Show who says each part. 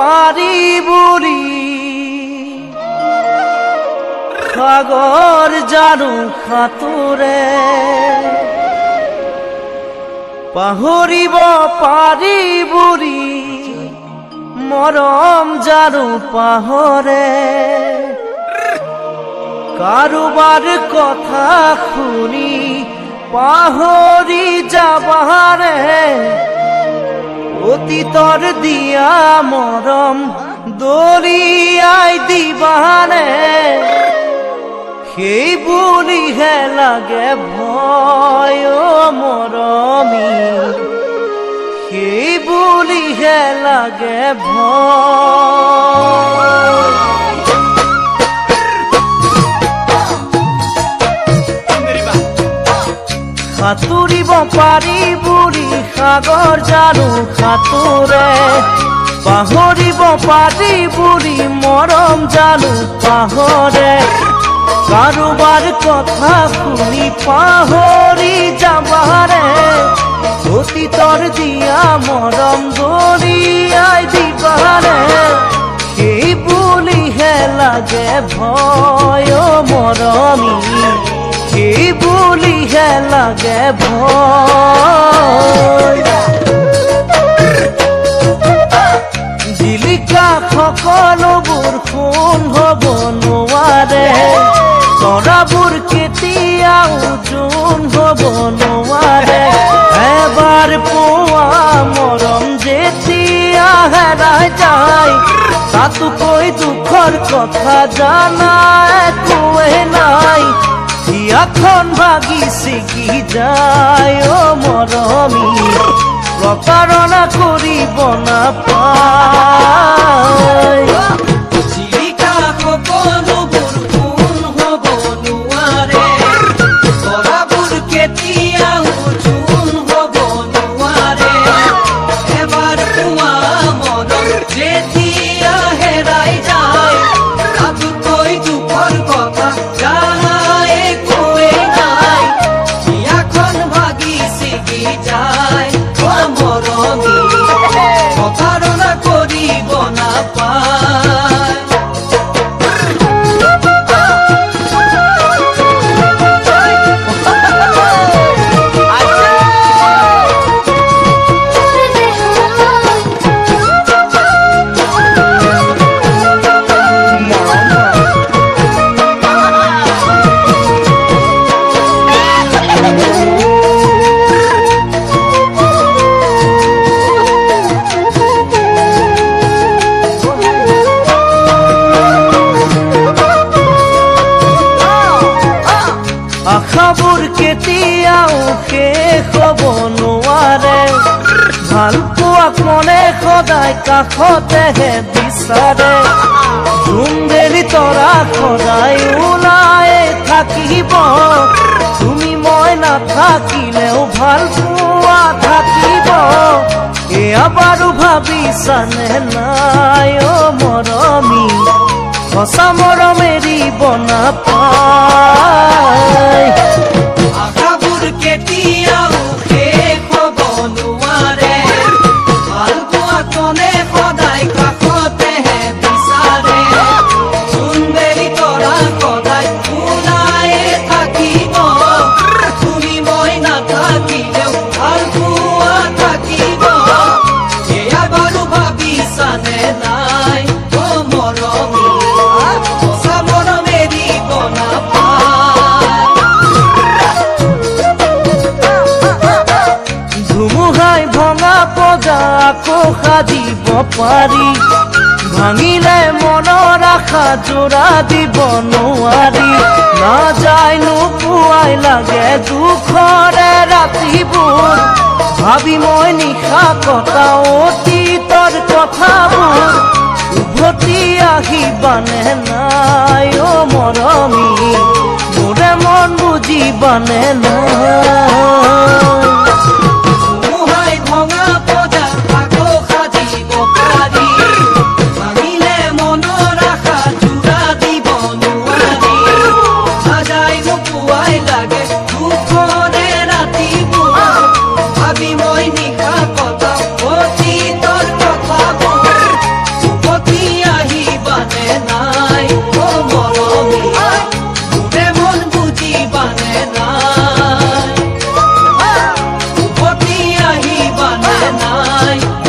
Speaker 1: পাৰি বুৰি সাগৰ জানো সাঁতোৰে পাহৰিব পাৰি বুৰি মৰম জানো পাহৰে কাৰোবাৰ কথা শুনি পাহৰি যাবাৰে অতীতৰ দিয়া মৰম দলিয়াই দিবানে সেই বুলিহে লাগে ভয় মৰমী সেই বুলিহে লাগে ভয় সাঁতুৰিব পাৰি বুৰি সাগৰ জানো সাঁতোৰে পাহৰিব পাৰি বুৰি মৰম জানো পাহৰে কাৰোবাৰ কথা শুনি পাহৰি যাবাৰে অতীতৰ দিয়া মৰম দলিয়াই দিবাৰে সেই বুলিহে লাগে ভয় মৰমী সেই বুলিহে লাগে ভয় জিলিকা সকলোবোৰ সোণ হ'ব নোৱাৰে তৰাবোৰ কেতিয়াও জোন হ'ব নোৱাৰে এবাৰ পোৱা মৰম যেতিয়া হেৰাই যায় তাতোকৈ দুখৰ কথা জানা একোৱে নাই হিয়াখন ভাগি ছিগি যায় মৰমী প্ৰতাৰণা কৰিব নাপায়
Speaker 2: জিলিকা সকলোবোৰ সোণ হ'ব নোৱাৰে তৰাবোৰ কেতিয়াও জোন হ'ব নোৱাৰে এবাৰ পোৱা মৰম যেতিয়া হেৰাই যায় তাতোকৈ দুখৰ কথা জানা একোৱে নাই হিয়াখন ভাগি ছিগি যায় মৰমী প্ৰতাৰণা কৰিব নাপায়
Speaker 1: আশাবোৰ কেতিয়াও শেষ হ'ব নোৱাৰে ভাল পোৱা মনে সদায় কাষতেহে বিচাৰে জোনবেলি তৰা সদায় ওলাই থাকিব তুমি মই নাথাকিলেও ভাল পোৱা থাকিব এয়া বাৰু ভাবিছানে নাই মৰমী সঁচা মৰম এৰিব নাপায়
Speaker 2: আশাবোৰ কেতিয়াও শেষ হ'ব নোৱাৰে ভাল পোৱা কোনে সদায় কাষতেহে বিচাৰে জোনবেলি তৰা সদায় ওলাই থাকিব তুমি মই নাথাকিলেও ভাল পোৱা থাকিব এয়া বাৰু ভাবিছানে নাই মৰমী সঁচা মৰম এৰিব নাপায়
Speaker 1: ধুমুহাই ভঙা পজা আকৌ সাজিব পাৰি ভাঙিলে মনৰ আশা জোৰা দিব নোৱাৰি নাযায় নোপোৱাই লাগে দুখৰে ৰাতিবোৰ ভাবি মই নিশা কটা অতীতৰ কথাবোৰ উভতি আহিবানে নাই মৰমী মোৰে মন বুজিবানে নাই